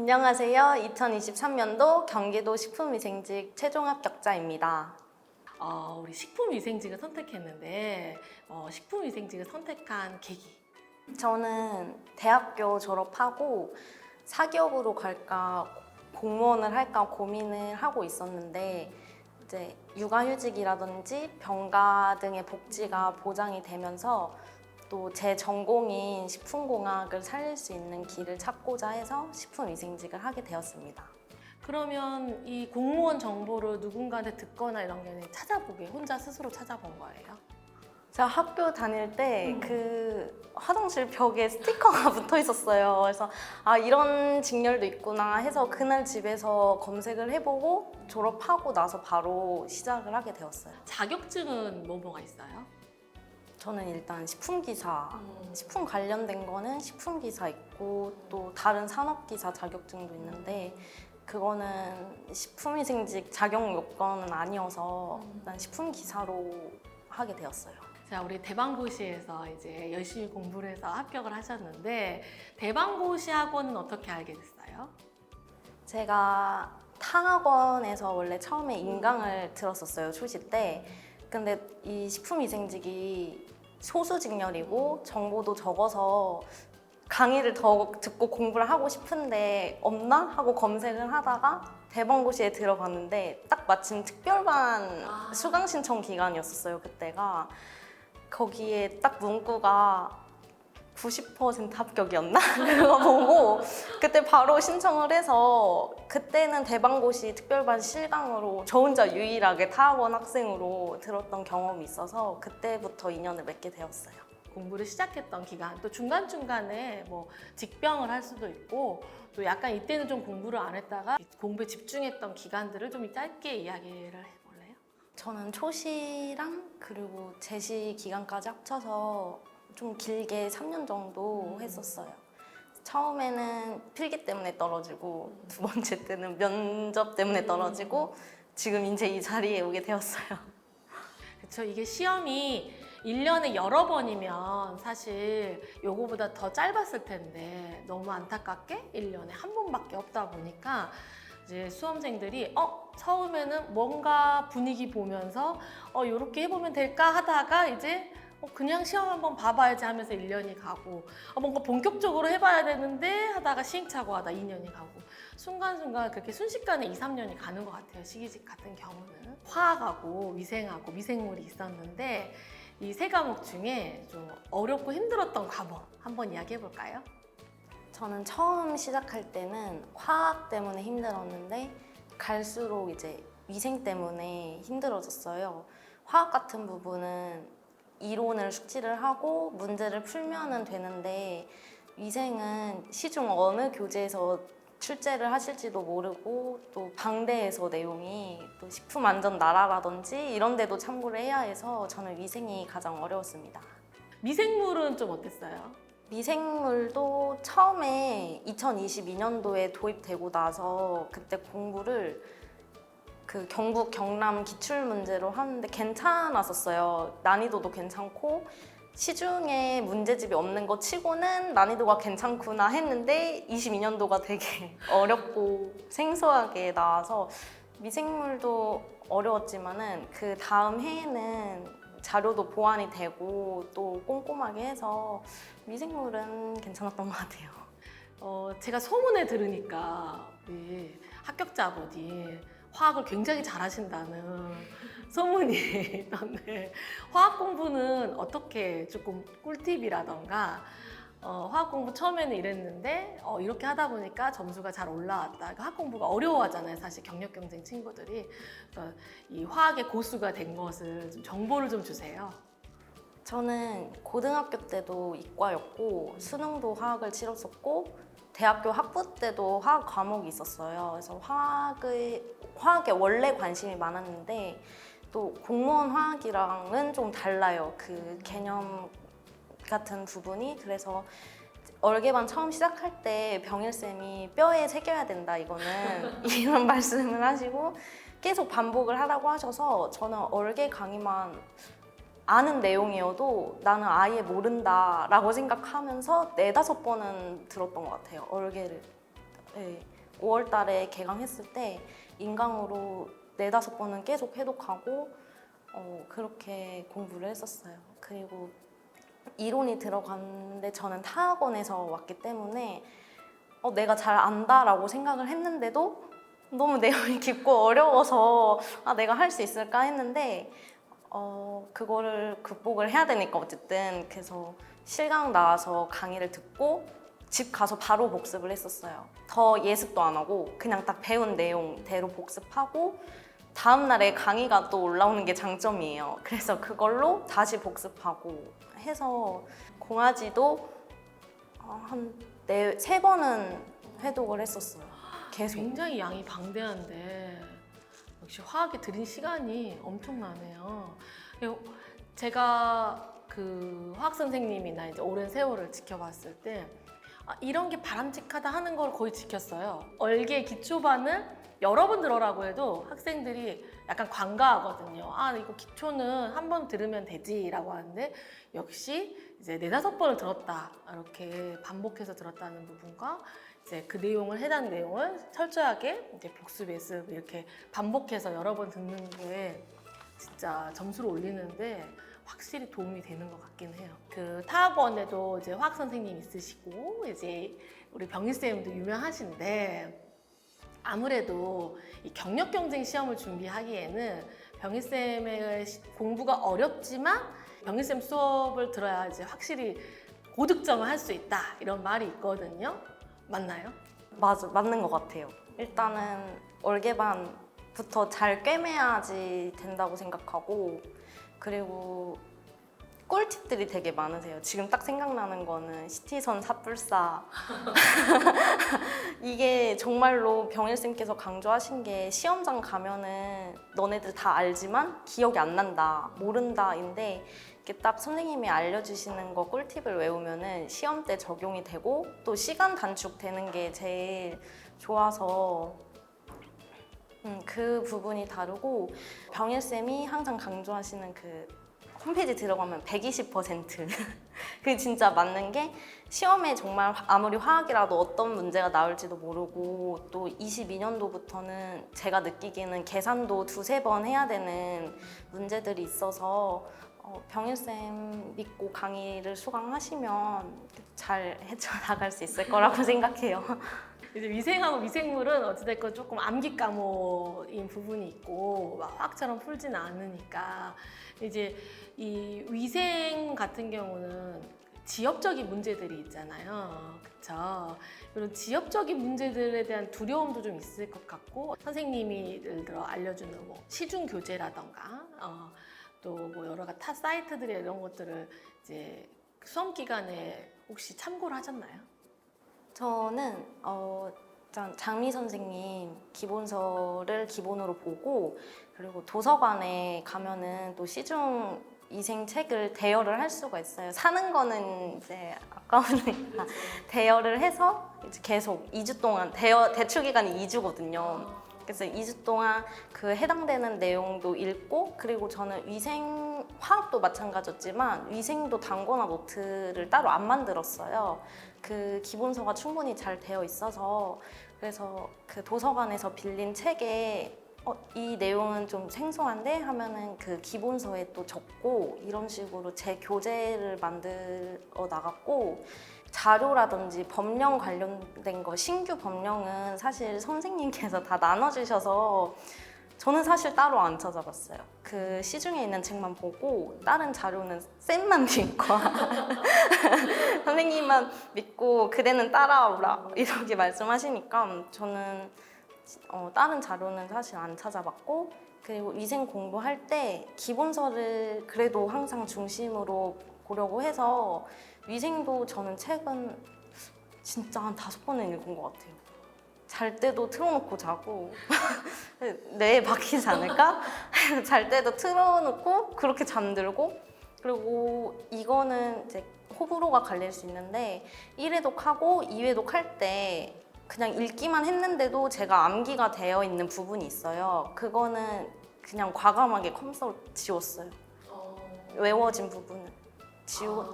안녕하세요. 2023년도 경기도 식품위생직 최종 합격자입니다. 우리 식품위생직을 선택했는데 식품위생직을 선택한 계기. 저는 대학교 졸업하고 사기업으로 갈까 공무원을 할까 고민을 하고 있었는데 이제 육아휴직이라든지 병가 등의 복지가 보장이 되면서 또 제 전공인 식품공학을 살릴 수 있는 길을 찾고자 해서 식품위생직을 하게 되었습니다. 그러면 이 공무원 정보를 누군가한테 듣거나 이런 게 아니라 찾아보게 혼자 스스로 찾아본 거예요? 제가 학교 다닐 때 그 화장실 벽에 스티커가 붙어 있었어요. 그래서 이런 직렬도 있구나 해서 그날 집에서 검색을 해보고 졸업하고 나서 바로 시작을 하게 되었어요. 자격증은 뭐가 있어요? 저는 일단 식품기사, 식품 관련된 거는 식품기사 있고 또 다른 산업기사 자격증도 있는데 그거는 식품위생직 자격 요건은 아니어서 일단 식품기사로 하게 되었어요. 자, 우리 대방고시에서 이제 열심히 공부를 해서 합격을 하셨는데 대방고시 학원은 어떻게 알게 됐어요? 제가 타학원에서 원래 처음에 인강을 들었었어요, 초시 때. 근데 이 식품위생직이 소수직렬이고 정보도 적어서 강의를 더 듣고 공부를 하고 싶은데 없나? 하고 검색을 하다가 대방고시에 들어갔는데 딱 마침 특별반 수강 신청 기간이었어요, 그때가. 거기에 딱 문구가 90% 합격이었나? 그거 보고 그때 바로 신청을 해서 그때는 대방고시 특별반 실강으로 저 혼자 유일하게 타학원 학생으로 들었던 경험이 있어서 그때부터 인연을 맺게 되었어요. 공부를 시작했던 기간, 또 중간중간에 뭐 직병을 할 수도 있고 또 약간 이때는 좀 공부를 안 했다가 공부에 집중했던 기간들을 좀 짧게 이야기를 해볼래요? 저는 초시랑 그리고 제시 기간까지 합쳐서 좀 길게 3년 정도 했었어요. 처음에는 필기 때문에 떨어지고 두 번째 때는 면접 때문에 떨어지고 지금 이제 이 자리에 오게 되었어요. 그렇죠. 이게 시험이 1년에 여러 번이면 사실 요거보다 더 짧았을 텐데 너무 안타깝게 1년에 한 번밖에 없다 보니까 이제 수험생들이 처음에는 뭔가 분위기 보면서 요렇게 해보면 될까 하다가 이제 그냥 시험 한번 봐봐야지 하면서 1년이 가고 뭔가 본격적으로 해봐야 되는데 하다가 시행착오하다 2년이 가고 순간순간 그렇게 순식간에 2, 3년이 가는 것 같아요. 시기직 같은 경우는. 화학하고 위생하고 미생물이 있었는데 이 세 과목 중에 좀 어렵고 힘들었던 과목 한번 이야기해 볼까요? 저는 처음 시작할 때는 화학 때문에 힘들었는데 갈수록 이제 위생 때문에 힘들어졌어요. 화학 같은 부분은 이론을 숙지를 하고 문제를 풀면은 되는데 위생은 시중 어느 교재에서 출제를 하실지도 모르고 또 방대해서 내용이 또 식품안전나라라든지 이런 데도 참고를 해야 해서 저는 위생이 가장 어려웠습니다. 미생물은 좀 어땠어요? 미생물도 처음에 2022년도에 도입되고 나서 그때 공부를 그 경북 경남 기출문제로 하는데 괜찮았었어요. 난이도도 괜찮고 시중에 문제집이 없는 거 치고는 난이도가 괜찮구나 했는데 22년도가 되게 어렵고 생소하게 나와서 미생물도 어려웠지만은 그 다음 해에는 자료도 보완이 되고 또 꼼꼼하게 해서 미생물은 괜찮았던 것 같아요. 제가 소문에 들으니까 우리 합격자분이 화학을 굉장히 잘하신다는 소문이 있던데 화학 공부는 어떻게 조금 꿀팁이라던가 화학 공부 처음에는 이랬는데 이렇게 하다 보니까 점수가 잘 올라왔다. 그러니까 화학 공부가 어려워하잖아요. 사실 경력 경쟁 친구들이. 그래서 이 화학의 고수가 된 것을 좀 정보를 좀 주세요. 저는 고등학교 때도 이과였고 수능도 화학을 치렀었고 대학교 학부 때도 화학 과목이 있었어요. 그래서 화학에 원래 관심이 많았는데 또 공무원 화학이랑은 좀 달라요. 그 개념 같은 부분이. 그래서 얼개반 처음 시작할 때 병일쌤이 뼈에 새겨야 된다 이거는 이런 말씀을 하시고 계속 반복을 하라고 하셔서 저는 얼개 강의만 아는 내용이어도 나는 아예 모른다라고 생각하면서 4, 5번은 들었던 것 같아요. 얼개를. 네. 5월 달에 개강했을 때 인강으로 4-5번은 계속 해독하고 그렇게 공부를 했었어요. 그리고 이론이 들어갔는데 저는 타학원에서 왔기 때문에 내가 잘 안다라고 생각을 했는데도 너무 내용이 깊고 어려워서 내가 할 수 있을까 했는데 그거를 극복을 해야 되니까 어쨌든 그래서 실강 나와서 강의를 듣고 집 가서 바로 복습을 했었어요. 더 예습도 안 하고 그냥 딱 배운 내용대로 복습하고 다음 날에 강의가 또 올라오는 게 장점이에요. 그래서 그걸로 다시 복습하고 해서 공아지도 한 3번은 회독을 했었어요. 계속. 굉장히 양이 방대한데 역시 화학에 들인 시간이 엄청나네요. 그리고 제가 그 화학 선생님이나 이제 오랜 세월을 지켜봤을 때 이런 게 바람직하다 하는 걸 거의 지켰어요. 얼개 기초반을 여러 번 들어라고 해도 학생들이 약간 관가하거든요. 이거 기초는 한 번 들으면 되지라고 하는데 역시 이제 4-5번을 들었다 이렇게 반복해서 들었다는 부분과 이제 그 내용을 해당 내용을 철저하게 이제 복습, 예습 이렇게 반복해서 여러 번 듣는 게 진짜 점수를 올리는데 확실히 도움이 되는 것 같긴 해요. 그 타학원에도 이제 화학 선생님 있으시고 이제 우리 병희 쌤도 유명하신데 아무래도 이 경력 경쟁 시험을 준비하기에는 병희 쌤의 공부가 어렵지만 병희 쌤 수업을 들어야 이제 확실히 고득점을 할 수 있다 이런 말이 있거든요. 맞나요? 맞는 것 같아요. 일단은 월계반부터 잘 꿰매야지 된다고 생각하고 그리고 꿀팁들이 되게 많으세요. 지금 딱 생각나는 거는 시티선 삽불사 이게 정말로 병일쌤께서 강조하신 게 시험장 가면은 너네들 다 알지만 기억이 안 난다, 모른다인데 이렇게 딱 선생님이 알려주시는 거 꿀팁을 외우면은 시험 때 적용이 되고 또 시간 단축되는 게 제일 좋아서 그 부분이 다르고 병일쌤이 항상 강조하시는 그 홈페이지 들어가면 120% 그게 진짜 맞는 게 시험에 정말 아무리 화학이라도 어떤 문제가 나올지도 모르고 또 22년도부터는 제가 느끼기에는 계산도 2-3번 해야 되는 문제들이 있어서 병일쌤 믿고 강의를 수강하시면 잘 헤쳐나갈 수 있을 거라고 생각해요. 이제 위생하고 미생물은 어찌됐건 조금 암기 과목인 부분이 있고 막 화학처럼 풀지는 않으니까 이제 이 위생 같은 경우는 지역적인 문제들이 있잖아요. 그렇죠? 이런 지역적인 문제들에 대한 두려움도 좀 있을 것 같고 선생님이 예를 들어 알려주는 뭐 시중 교재라던가 또 뭐 여러 가지 타 사이트들이 이런 것들을 이제 수험 기간에 혹시 참고를 하셨나요? 저는 일단 장미 선생님 기본서를 기본으로 보고 그리고 도서관에 가면은 또 시중 위생 책을 대여를 할 수가 있어요. 사는 거는 이제 아까우니까 대여를 해서 이제 계속 2주 동안 대출 기간이 2주거든요. 그래서 2주 동안 그 해당되는 내용도 읽고 그리고 저는 위생, 화학도 마찬가지였지만 위생도 단권화 노트를 따로 안 만들었어요. 그 기본서가 충분히 잘 되어 있어서 그래서 그 도서관에서 빌린 책에 이 내용은 좀 생소한데 하면은 그 기본서에 또 적고 이런 식으로 제 교재를 만들어 나갔고 자료라든지 법령 관련된 거 신규 법령은 사실 선생님께서 다 나눠주셔서 저는 사실 따로 안 찾아봤어요. 그 시중에 있는 책만 보고 다른 자료는 쌤만 믿고 선생님만 믿고 그대는 따라오라 이렇게 말씀하시니까 저는 다른 자료는 사실 안 찾아봤고 그리고 위생 공부할 때 기본서를 그래도 항상 중심으로 보려고 해서 위생도 저는 책은 진짜 한 5번은 읽은 것 같아요. 잘 때도 틀어놓고 자고 뇌에 박히지 않을까? 잘 때도 틀어놓고 그렇게 잠들고 그리고 이거는 이제 호불호가 갈릴 수 있는데 1회독하고 2회독 할 때 그냥 읽기만 했는데도 제가 암기가 되어 있는 부분이 있어요. 그거는 그냥 과감하게 컴퓨터로 지웠어요. 외워진 부분은.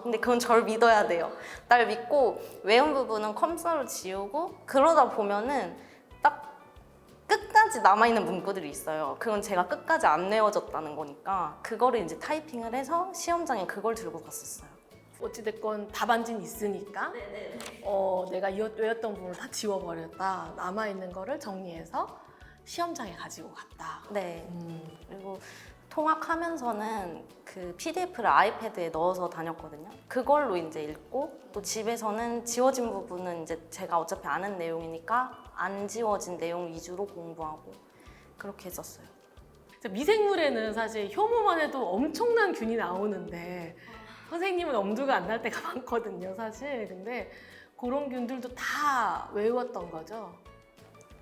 근데 그건 절 믿어야 돼요. 날 믿고 외운 부분은 컴퓨터로 지우고 그러다 보면은 끝까지 남아있는 문구들이 있어요. 그건 제가 끝까지 안 외워졌다는 거니까 그거를 이제 타이핑을 해서 시험장에 그걸 들고 갔었어요. 어찌됐건 답안지는 있으니까 내가 외웠던 부분을 다 지워버렸다. 남아있는 거를 정리해서 시험장에 가지고 갔다. 네. 그리고 통학하면서는 그 PDF를 아이패드에 넣어서 다녔거든요. 그걸로 이제 읽고 또 집에서는 지워진 부분은 이제 제가 어차피 아는 내용이니까 안 지워진 내용 위주로 공부하고 그렇게 했었어요. 미생물에는 사실 효모만 해도 엄청난 균이 나오는데 선생님은 엄두가 안 날 때가 많거든요, 사실. 근데 그런 균들도 다 외웠던 거죠?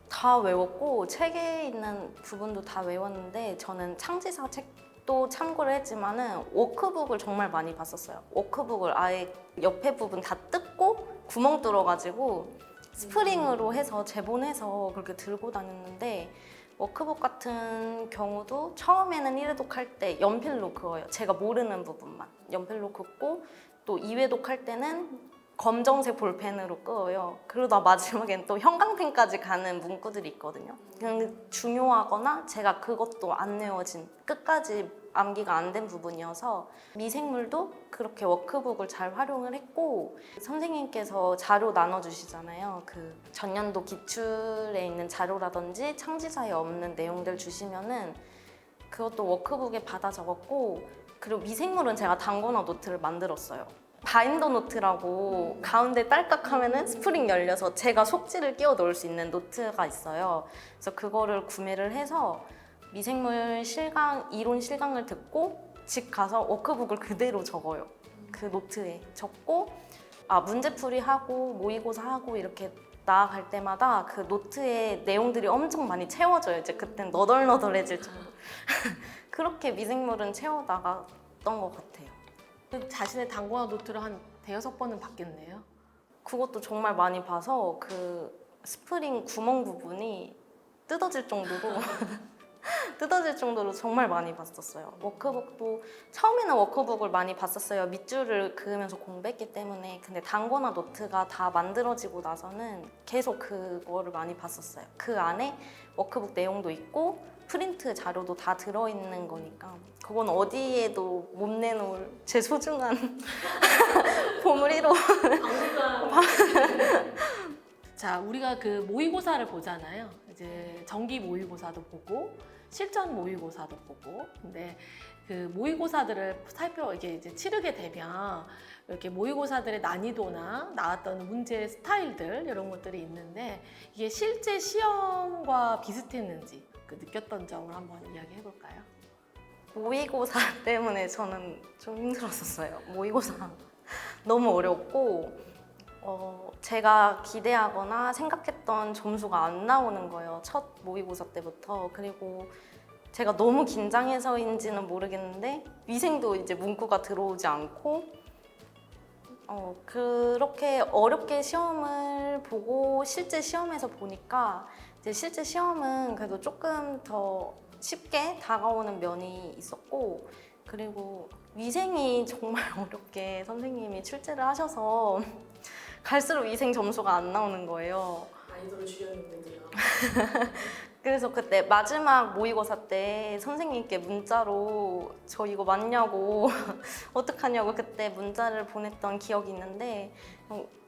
다 외웠고 책에 있는 부분도 다 외웠는데 저는 창지사 책도 참고를 했지만은 워크북을 정말 많이 봤었어요. 워크북을 아예 옆에 부분 다 뜯고 구멍 뚫어가지고 스프링으로 해서 재본해서 그렇게 들고 다녔는데 워크북 같은 경우도 처음에는 1회독 할 때 연필로 그어요. 제가 모르는 부분만 연필로 긋고 또 2회독 할 때는 검정색 볼펜으로 그어요. 그러다 마지막엔 또 형광펜까지 가는 문구들이 있거든요. 그냥 중요하거나 제가 그것도 안 외워진 끝까지 암기가 안 된 부분이어서 미생물도 그렇게 워크북을 잘 활용을 했고 선생님께서 자료 나눠주시잖아요. 그 전년도 기출에 있는 자료라든지 창지사에 없는 내용들 주시면은 그것도 워크북에 받아 적었고 그리고 미생물은 제가 단권화 노트를 만들었어요. 바인더 노트라고 가운데 딸깍 하면은 스프링 열려서 제가 속지를 끼워 넣을 수 있는 노트가 있어요. 그래서 그거를 구매를 해서 미생물 실강, 이론 실강을 듣고 집 가서 워크북을 그대로 적어요. 그 노트에 적고 문제풀이 하고 모의고사 하고 이렇게 나아갈 때마다 그 노트에 내용들이 엄청 많이 채워져요. 이제 그땐 너덜너덜해질 정도. 그렇게 미생물은 채워 나갔던 것 같아요. 자신의 단권화 노트를 한 대여섯 번은 봤겠네요. 그것도 정말 많이 봐서 그 스프링 구멍 부분이 뜯어질 정도로 뜯어질 정도로 정말 많이 봤었어요. 워크북도 처음에는 워크북을 많이 봤었어요. 밑줄을 그으면서 공부했기 때문에. 근데 단권화 노트가 다 만들어지고 나서는 계속 그거를 많이 봤었어요. 그 안에 워크북 내용도 있고 프린트 자료도 다 들어있는 거니까 그건 어디에도 못 내놓을 제 소중한 보물 1호. 자, 우리가 그 모의고사를 보잖아요. 이제 정기 모의고사도 보고 실전 모의고사도 보고. 근데 그 모의고사들을 이게 이제 치르게 되면 이렇게 모의고사들의 난이도나 나왔던 문제 스타일들 이런 것들이 있는데 이게 실제 시험과 비슷했는지 그 느꼈던 점을 한번 이야기해 볼까요? 모의고사 때문에 저는 좀 힘들었었어요. 모의고사 너무 어렵고 제가 기대하거나 생각했던 점수가 안 나오는 거예요. 첫 모의고사 때부터. 그리고 제가 너무 긴장해서인지는 모르겠는데 위생도 이제 문구가 들어오지 않고 그렇게 어렵게 시험을 보고 실제 시험에서 보니까 이제 실제 시험은 그래도 조금 더 쉽게 다가오는 면이 있었고 그리고 위생이 정말 어렵게 선생님이 출제를 하셔서 갈수록 위생 점수가 안 나오는 거예요. 난이도를 줄였는데요. 그래서 그때 마지막 모의고사 때 선생님께 문자로 저 이거 맞냐고 어떡하냐고 그때 문자를 보냈던 기억이 있는데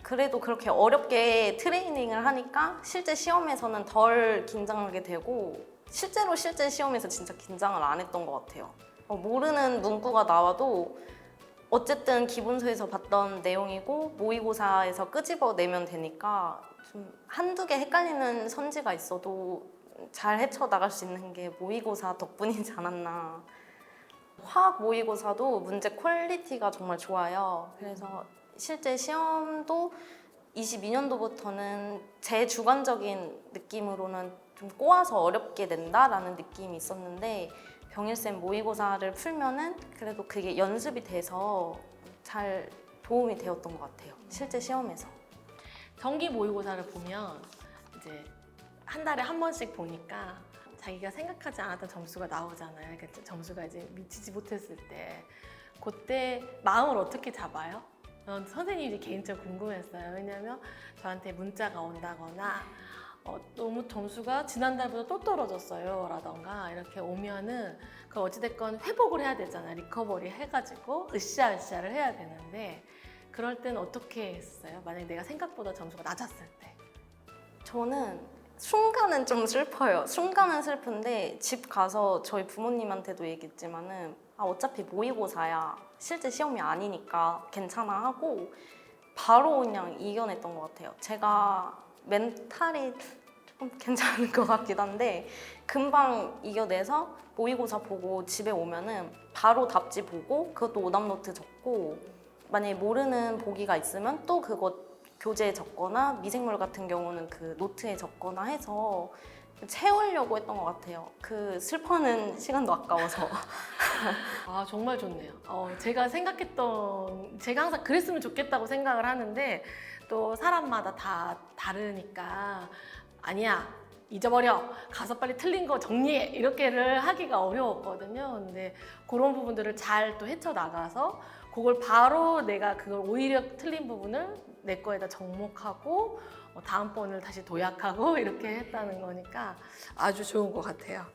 그래도 그렇게 어렵게 트레이닝을 하니까 실제 시험에서는 덜 긴장하게 되고 실제로 실제 시험에서 진짜 긴장을 안 했던 것 같아요. 모르는 문구가 나와도 어쨌든 기본서에서 봤던 내용이고 모의고사에서 끄집어내면 되니까 좀 한두 개 헷갈리는 선지가 있어도 잘 헤쳐나갈 수 있는 게 모의고사 덕분이지 않았나. 화학 모의고사도 문제 퀄리티가 정말 좋아요. 그래서 실제 시험도 22년도부터는 제 주관적인 느낌으로는 좀 꼬아서 어렵게 낸다라는 느낌이 있었는데 병일쌤 모의고사를 풀면은 그래도 그게 연습이 돼서 잘 도움이 되었던 것 같아요. 실제 시험에서. 정기 모의고사를 보면 이제 한 달에 한 번씩 보니까 자기가 생각하지 않았던 점수가 나오잖아요. 그 점수가 이제 미치지 못했을 때 그때 마음을 어떻게 잡아요? 선생님이 개인적으로 궁금했어요. 왜냐하면 저한테 문자가 온다거나 너무 점수가 지난달보다 또 떨어졌어요 라던가 이렇게 오면은 그 어찌됐건 회복을 해야 되잖아. 리커버리 해가지고 으쌰으쌰를 해야 되는데 그럴 땐 어떻게 했어요? 만약에 내가 생각보다 점수가 낮았을 때. 저는 순간은 좀 슬퍼요. 순간은 슬픈데 집 가서 저희 부모님한테도 얘기했지만은 어차피 모의고사야. 실제 시험이 아니니까 괜찮아 하고 바로 그냥 이겨냈던 것 같아요. 제가 멘탈이 조금 괜찮은 것 같기도 한데 금방 이겨내서 모의고사 보고 집에 오면은 바로 답지 보고 그것도 오답노트 적고 만약에 모르는 보기가 있으면 또 그거 교재에 적거나 미생물 같은 경우는 그 노트에 적거나 해서 채우려고 했던 것 같아요. 그 슬퍼하는 시간도 아까워서. 아 정말 좋네요. 제가 항상 그랬으면 좋겠다고 생각을 하는데 또 사람마다 다 다르니까 아니야 잊어버려 가서 빨리 틀린 거 정리해 이렇게를 하기가 어려웠거든요. 근데 그런 부분들을 잘 또 헤쳐나가서 그걸 바로 내가 그걸 오히려 틀린 부분을 내 거에다 접목하고 다음번을 다시 도약하고 이렇게 했다는 거니까 아주 좋은 것 같아요.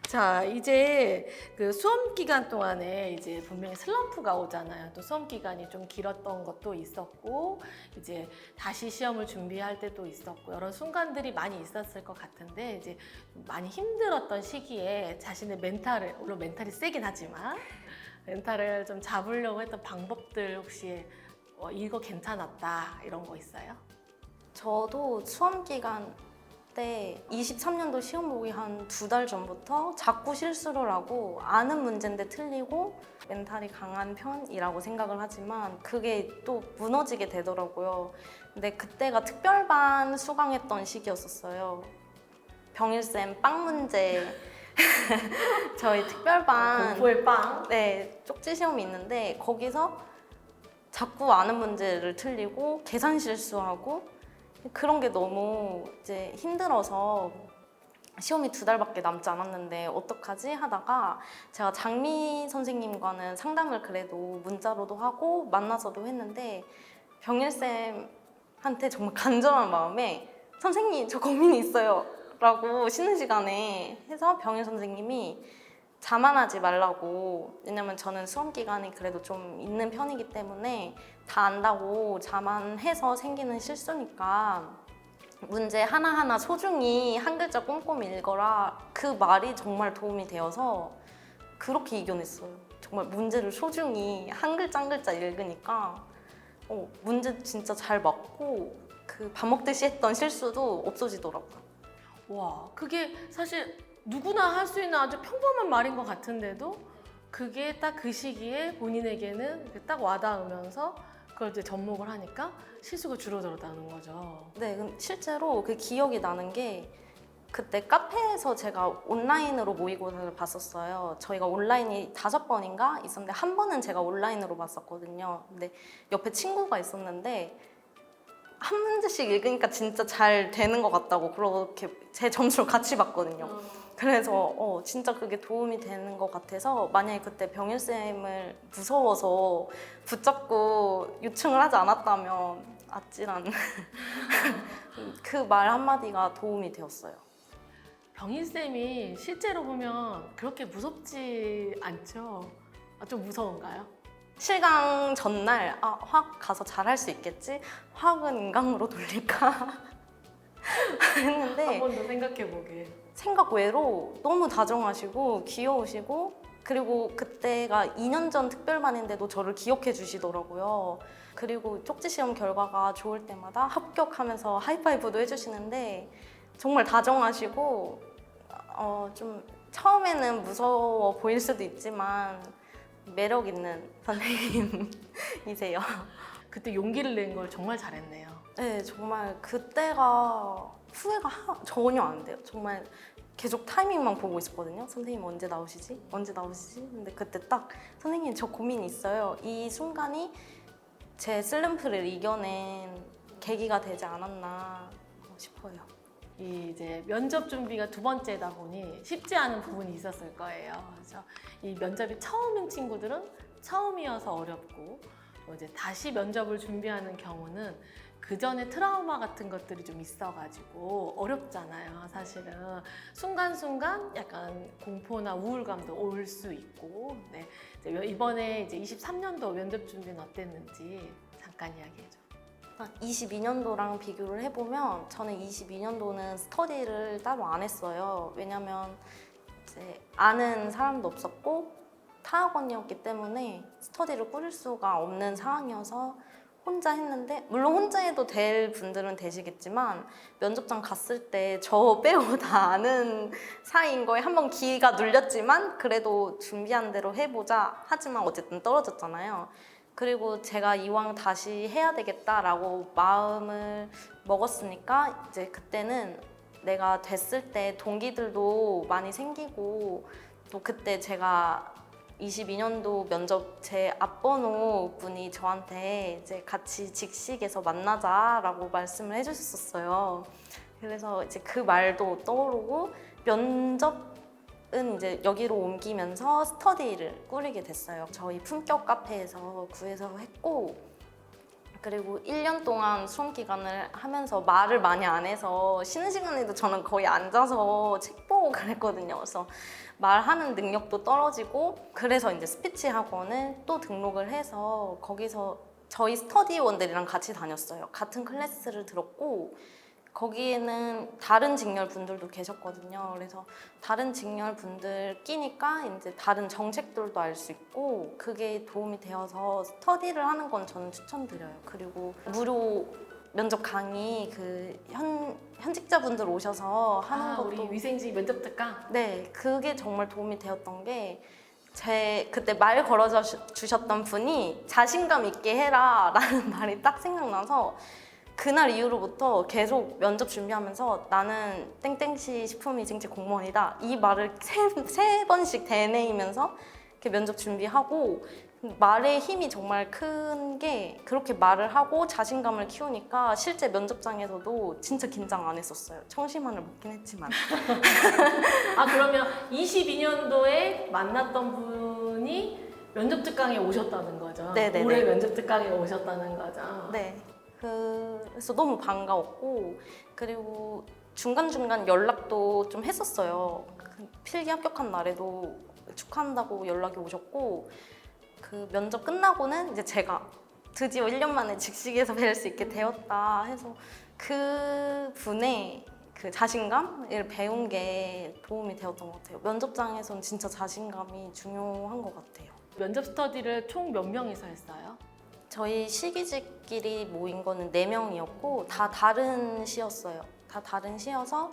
자, 이제 그 수험 기간 동안에 이제 분명히 슬럼프가 오잖아요. 또 수험 기간이 좀 길었던 것도 있었고, 이제 다시 시험을 준비할 때도 있었고, 여러 순간들이 많이 있었을 것 같은데, 이제 많이 힘들었던 시기에 자신의 멘탈을, 물론 멘탈이 세긴 하지만, 멘탈을 좀 잡으려고 했던 방법들 혹시 이거 괜찮았다, 이런 거 있어요? 저도 수험 기간 때 23년도 시험 보기 한 2달 전부터 자꾸 실수를 하고 아는 문제인데 틀리고 멘탈이 강한 편이라고 생각을 하지만 그게 또 무너지게 되더라고요. 근데 그때가 특별반 수강했던 시기였었어요. 병일쌤 빵 문제 저희 특별반 공부의 빵. 네, 쪽지 시험이 있는데 거기서 자꾸 아는 문제를 틀리고 계산 실수하고 그런 게 너무 이제 힘들어서 시험이 2달밖에 남지 않았는데 어떡하지 하다가 제가 장미 선생님과는 상담을 그래도 문자로도 하고 만나서도 했는데 병일쌤한테 정말 간절한 마음에 선생님 저 고민이 있어요 라고 쉬는 시간에 해서 병일 선생님이 자만하지 말라고 왜냐면 저는 수험 기간이 그래도 좀 있는 편이기 때문에 다 안다고 자만해서 생기는 실수니까 문제 하나하나 소중히 한 글자 꼼꼼히 읽어라 그 말이 정말 도움이 되어서 그렇게 이겨냈어요. 정말 문제를 소중히 한 글자 한 글자 읽으니까 문제 진짜 잘 맞고 그 밥 먹듯이 했던 실수도 없어지더라고요. 와, 그게 사실 누구나 할 수 있는 아주 평범한 말인 것 같은데도 그게 딱 그 시기에 본인에게는 딱 와닿으면서 그걸 이제 접목을 하니까 실수가 줄어들었다는 거죠. 네, 실제로 그 기억이 나는 게 그때 카페에서 제가 온라인으로 모의고사를 봤었어요. 저희가 온라인이 5번인가 있었는데 한 번은 제가 온라인으로 봤었거든요. 근데 옆에 친구가 있었는데 한 문제씩 읽으니까 진짜 잘 되는 것 같다고 그렇게 제 점수를 같이 봤거든요. 그래서 진짜 그게 도움이 되는 것 같아서 만약에 그때 병일쌤을 무서워서 붙잡고 요청을 하지 않았다면 아찔한 그 말 한마디가 도움이 되었어요. 병인쌤이 실제로 보면 그렇게 무섭지 않죠? 좀 무서운가요? 실강 전날 화학 가서 잘할 수 있겠지? 화학은 인강으로 돌릴까? 했는데 한 번 더 생각해보게. 생각 외로 너무 다정하시고 귀여우시고 그리고 그때가 2년 전 특별반인데도 저를 기억해 주시더라고요. 그리고 쪽지 시험 결과가 좋을 때마다 합격하면서 하이파이브도 해주시는데 정말 다정하시고 좀 처음에는 무서워 보일 수도 있지만 매력 있는 선생님이세요. 그때 용기를 낸 걸 정말 잘했네요. 네, 정말 그때가 후회가 전혀 안 돼요. 정말 계속 타이밍만 보고 있었거든요. 선생님 언제 나오시지? 언제 나오시지? 근데 그때 딱 선생님 저 고민이 있어요. 이 순간이 제 슬럼프를 이겨낸 계기가 되지 않았나 싶어요. 이제 면접 준비가 2번째다 보니 쉽지 않은 부분이 있었을 거예요. 그래서 이 면접이 처음인 친구들은 처음이어서 어렵고 또 이제 다시 면접을 준비하는 경우는 그 전에 트라우마 같은 것들이 좀 있어가지고 어렵잖아요. 사실은 순간순간 약간 공포나 우울감도 올 수 있고. 네. 이제 이번에 이제 23년도 면접 준비는 어땠는지 잠깐 이야기해줘. 22년도랑 비교를 해보면 저는 22년도는 스터디를 따로 안 했어요. 왜냐면 이제 아는 사람도 없었고 타학원이었기 때문에 스터디를 꾸릴 수가 없는 상황이어서 혼자 했는데, 물론 혼자 해도 될 분들은 되시겠지만 면접장 갔을 때 저 빼고 다 아는 사이인 거에 한번 기가 눌렸지만 그래도 준비한 대로 해보자 하지만 어쨌든 떨어졌잖아요. 그리고 제가 이왕 다시 해야 되겠다라고 마음을 먹었으니까 이제 그때는 내가 됐을 때 동기들도 많이 생기고, 또 그때 제가 22년도 면접 제 앞번호 분이 저한테 이제 같이 직식에서 만나자라고 말씀을 해주셨었어요. 그래서 이제 그 말도 떠오르고 면접은 이제 여기로 옮기면서 스터디를 꾸리게 됐어요. 저희 품격 카페에서 구해서 했고, 그리고 1년 동안 수험 기간을 하면서 말을 많이 안 해서 쉬는 시간에도 저는 거의 앉아서 책 보고 그랬거든요. 그래서 말하는 능력도 떨어지고, 그래서 이제 스피치 학원을 또 등록을 해서 거기서 저희 스터디원들이랑 같이 다녔어요. 같은 클래스를 들었고, 거기에는 다른 직렬 분들도 계셨거든요. 그래서 다른 직렬 분들 끼니까 이제 다른 정책들도 알 수 있고, 그게 도움이 되어서 스터디를 하는 건 저는 추천드려요. 그리고 무료 면접 강의 현직자분들 오셔서 하는 것도 우리 위생직 면접 특강? 네, 그게 정말 도움이 되었던 게, 그때 말 걸어 주셨던 분이 자신감 있게 해라 라는 말이 딱 생각나서 그날 이후로부터 계속 면접 준비하면서 나는 땡땡시 식품위생직 공무원이다 이 말을 세 번씩 되뇌이면서 이렇게 면접 준비하고, 말의 힘이 정말 큰 게 그렇게 말을 하고 자신감을 키우니까 실제 면접장에서도 진짜 긴장 안 했었어요. 청심환을 먹긴 했지만. 그러면 22년도에 만났던 분이 면접 특강에 오셨다는 거죠? 네네네. 올해 면접 특강에 오셨다는 거죠? 네. 그래서 너무 반가웠고, 그리고 중간중간 연락도 좀 했었어요. 그 필기 합격한 날에도 축하한다고 연락이 오셨고, 그 면접 끝나고는 이제 제가 드디어 1년 만에 직식에서 뵐 수 있게 되었다 해서 그 분의 그 자신감을 배운 게 도움이 되었던 것 같아요. 면접장에서는 진짜 자신감이 중요한 것 같아요. 면접 스터디를 총 몇 명이서 했어요? 저희 시기직끼리 모인 거는 4명이었고 다 다른 시였어요. 다 다른 시여서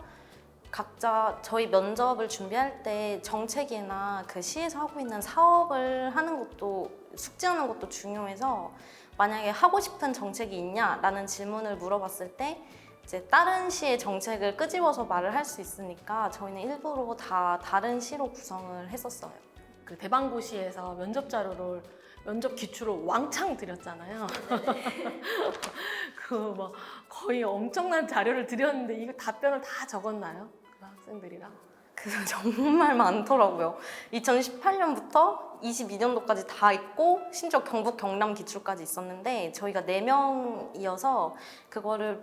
각자 저희 면접을 준비할 때 정책이나 그 시에서 하고 있는 사업을 하는 것도, 숙지하는 것도 중요해서 만약에 하고 싶은 정책이 있냐라는 질문을 물어봤을 때 이제 다른 시의 정책을 끄집어서 말을 할 수 있으니까 저희는 일부러 다 다른 시로 구성을 했었어요. 그 대방고시에서 면접 자료를 면접 기출을 왕창 드렸잖아요. 그 뭐 거의 엄청난 자료를 드렸는데 이거 답변을 다 적었나요? 그 학생들이랑? 그 정말 많더라고요. 2018년부터 22년도까지 다 있고 심지어 경북 경남 기출까지 있었는데 저희가 4명이어서 그거를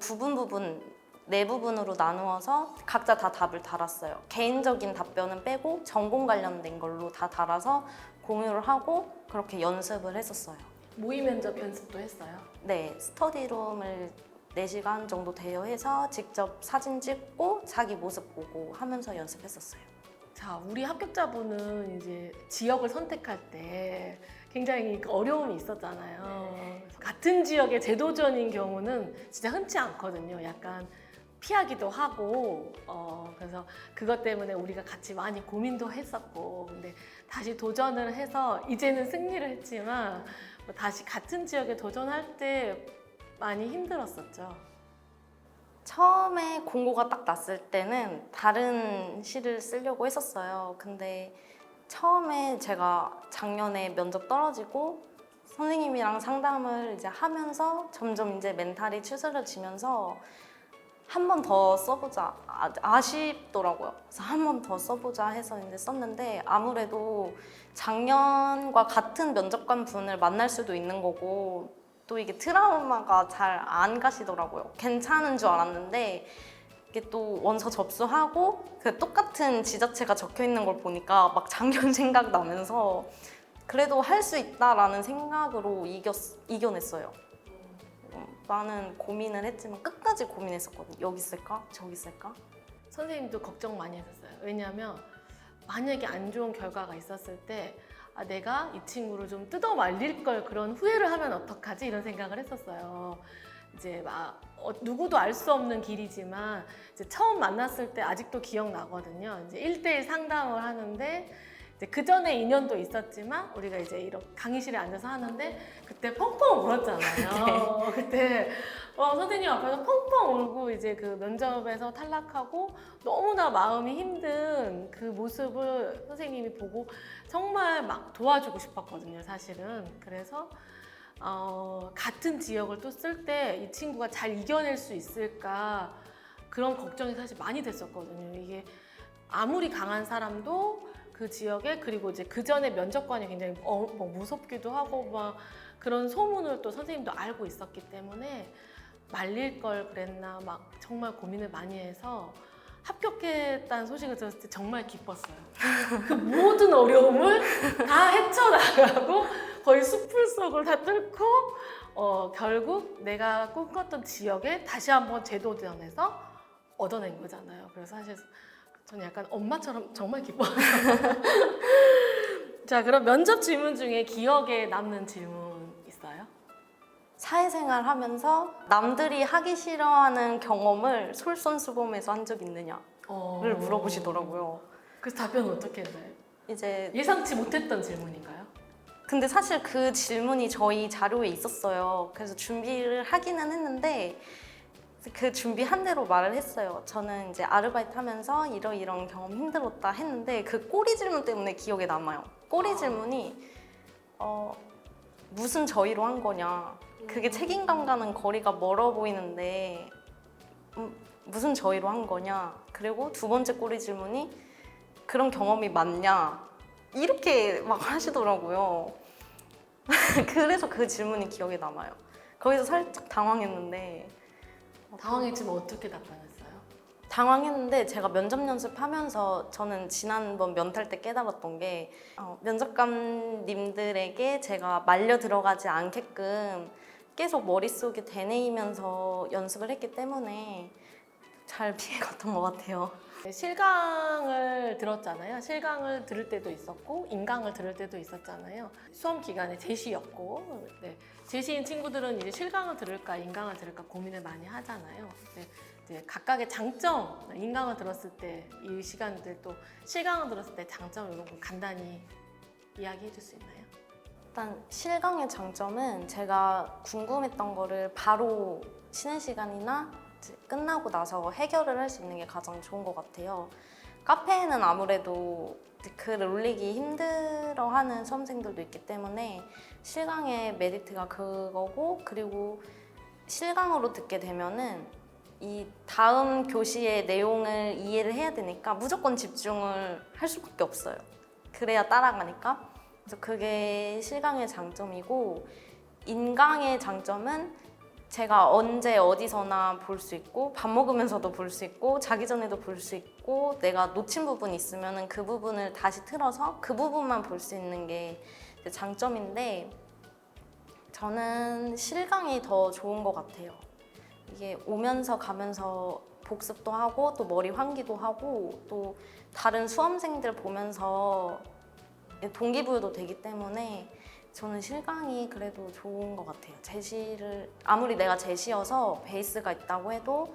네 부분으로 나누어서 각자 다 답을 달았어요. 개인적인 답변은 빼고 전공 관련된 걸로 다 달아서 공유를 하고 그렇게 연습을 했었어요. 모의 면접 연습도 했어요? 네, 스터디룸을 4시간 정도 대여해서 직접 사진 찍고 자기 모습 보고 하면서 연습했었어요. 자, 우리 합격자분은 이제 지역을 선택할 때 굉장히 어려움이 있었잖아요. 같은 지역의 재도전인 경우는 진짜 흔치 않거든요. 약간 피하기도 하고, 그래서 그것 때문에 우리가 같이 많이 고민도 했었고, 근데 다시 도전을 해서 이제는 승리를 했지만 다시 같은 지역에 도전할 때 많이 힘들었었죠. 처음에 공고가 딱 났을 때는 다른 시를 쓰려고 했었어요. 근데 처음에 제가 작년에 면접 떨어지고 선생님이랑 상담을 이제 하면서 점점 이제 멘탈이 추스러지면서 한 번 더 써보자. 아쉽더라고요. 그래서 한 번 더 써보자 해서 이제 썼는데 아무래도 작년과 같은 면접관 분을 만날 수도 있는 거고 또 이게 트라우마가 잘 안 가시더라고요. 괜찮은 줄 알았는데 이게 또 원서 접수하고 그 똑같은 지자체가 적혀 있는 걸 보니까 막 작년 생각나면서 그래도 할 수 있다라는 생각으로 이겨냈어요. 많은 고민을 했지만 끝까지 고민했었거든요. 여기 쓸까? 저기 쓸까? 선생님도 걱정 많이 했었어요. 왜냐하면 만약에 안 좋은 결과가 있었을 때 아, 내가 이 친구를 좀 뜯어 말릴 걸 그런 후회를 하면 어떡하지? 이런 생각을 했었어요. 이제 막 누구도 알 수 없는 길이지만 이제 처음 만났을 때 아직도 기억나거든요. 이제 1대1 상담을 하는데 이제 그 전에 인연도 있었지만 우리가 이제 이렇게 강의실에 앉아서 하는데 그때 펑펑 울었잖아요. 그때 선생님 앞에서 펑펑 울고 이제 그 면접에서 탈락하고 너무나 마음이 힘든 그 모습을 선생님이 보고 정말 막 도와주고 싶었거든요, 사실은. 그래서 같은 지역을 또 쓸 때 이 친구가 잘 이겨낼 수 있을까 그런 걱정이 사실 많이 됐었거든요. 이게 아무리 강한 사람도 그 지역에 그리고 이제 그 전에 면접관이 굉장히 뭐 무섭기도 하고 막 그런 소문을 또 선생님도 알고 있었기 때문에 말릴 걸 그랬나 막 정말 고민을 많이 해서 합격했다는 소식을 들었을 때 정말 기뻤어요. 그 모든 어려움을 다 헤쳐나가고 거의 숲을 속을 다 뚫고 결국 내가 꿈꿨던 지역에 다시 한번 재도전해서 얻어낸 거잖아요. 그래서 사실 저는 약간 엄마처럼 정말 기뻐요. 자, 그럼 면접 질문 중에 기억에 남는 질문 있어요? 사회생활 하면서 남들이 하기 싫어하는 경험을 솔선수범해서 한 적 있느냐를 물어보시더라고요. 그래서 답변은 어떻게 했나요? 이제 예상치 못했던 질문인가요? 근데 사실 그 질문이 저희 자료에 있었어요. 그래서 준비를 하기는 했는데 그 준비한 대로 말을 했어요. 저는 이제 아르바이트 하면서 이런 경험 힘들었다 했는데 그 꼬리 질문 때문에 기억에 남아요. 꼬리 질문이 무슨 저희로 한 거냐. 그게 책임감과는 거리가 멀어 보이는데 무슨 저희로 한 거냐. 그리고 두 번째 꼬리 질문이 그런 경험이 맞냐. 이렇게 막 하시더라고요. 그래서 그 질문이 기억에 남아요. 거기서 살짝 당황했는데 당황했지만 어떻게 답변했어요? 당황했는데 제가 면접 연습하면서 저는 지난번 면탈 때 깨달았던 게 면접관님들에게 제가 말려 들어가지 않게끔 계속 머릿속에 되뇌이면서 연습을 했기 때문에 잘 피해갔던 것 같아요. 실강을 들었잖아요. 실강을 들을 때도 있었고 인강을 들을 때도 있었잖아요. 수험 기간에 제시였고 네. 제시인 친구들은 이제 실강을 들을까 인강을 들을까 고민을 많이 하잖아요. 이제 각각의 장점, 인강을 들었을 때 이 시간들 또 실강을 들었을 때 장점 이런 거 간단히 이야기해 줄 수 있나요? 일단 실강의 장점은 제가 궁금했던 거를 바로 쉬는 시간이나 이제 끝나고 나서 해결을 할 수 있는 게 가장 좋은 것 같아요. 카페에는 아무래도 글을 올리기 힘들어하는 수험생들도 있기 때문에 실강의 메리트가 그거고, 그리고 실강으로 듣게 되면은 이 다음 교시의 내용을 이해를 해야 되니까 무조건 집중을 할 수밖에 없어요. 그래야 따라가니까. 그래서 그게 실강의 장점이고, 인강의 장점은 제가 언제 어디서나 볼 수 있고 밥 먹으면서도 볼 수 있고 자기 전에도 볼 수 있고 내가 놓친 부분이 있으면 그 부분을 다시 틀어서 그 부분만 볼 수 있는 게 장점인데 저는 실강이 더 좋은 것 같아요. 이게 오면서 가면서 복습도 하고 또 머리 환기도 하고 또 다른 수험생들 보면서 동기부여도 되기 때문에 저는 실강이 그래도 좋은 것 같아요. 제시를 아무리 내가 제시여서 베이스가 있다고 해도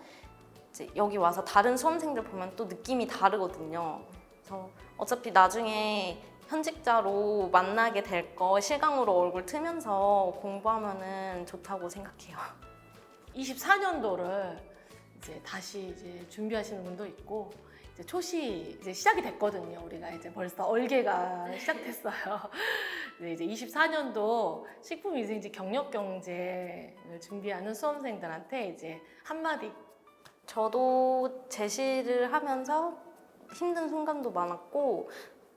이제 여기 와서 다른 수험생들 보면 또 느낌이 다르거든요. 그래서 어차피 나중에 현직자로 만나게 될 거 실강으로 얼굴 트면서 공부하면은 좋다고 생각해요. 24년도를 이제 다시 이제 준비하시는 분도 있고 이제 초시 이제 시작이 됐거든요. 우리가 이제 벌써 얼개가 시작됐어요. 네, 이제 24년도 식품위생지 경력경제를 준비하는 수험생들한테 이제 한마디. 저도 제시를 하면서 힘든 순간도 많았고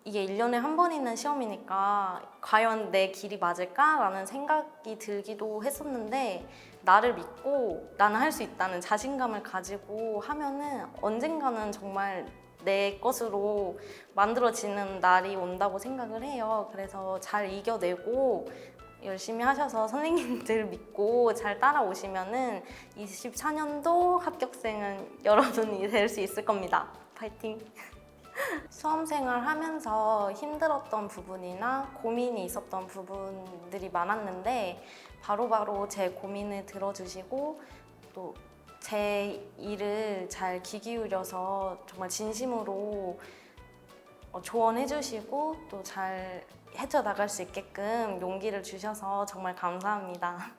이게 1년에 한 번 있는 시험이니까 과연 내 길이 맞을까라는 생각이 들기도 했었는데 나를 믿고 나는 할 수 있다는 자신감을 가지고 하면은 언젠가는 정말 내 것으로 만들어지는 날이 온다고 생각을 해요. 그래서 잘 이겨내고 열심히 하셔서 선생님들 믿고 잘 따라오시면은 24년도 합격생은 여러분이 될 수 있을 겁니다. 파이팅! 수험생활 하면서 힘들었던 부분이나 고민이 있었던 부분들이 많았는데 바로바로 제 고민을 들어주시고 또 제 일을 잘 귀 기울여서 정말 진심으로 조언해 주시고 또 잘 헤쳐나갈 수 있게끔 용기를 주셔서 정말 감사합니다.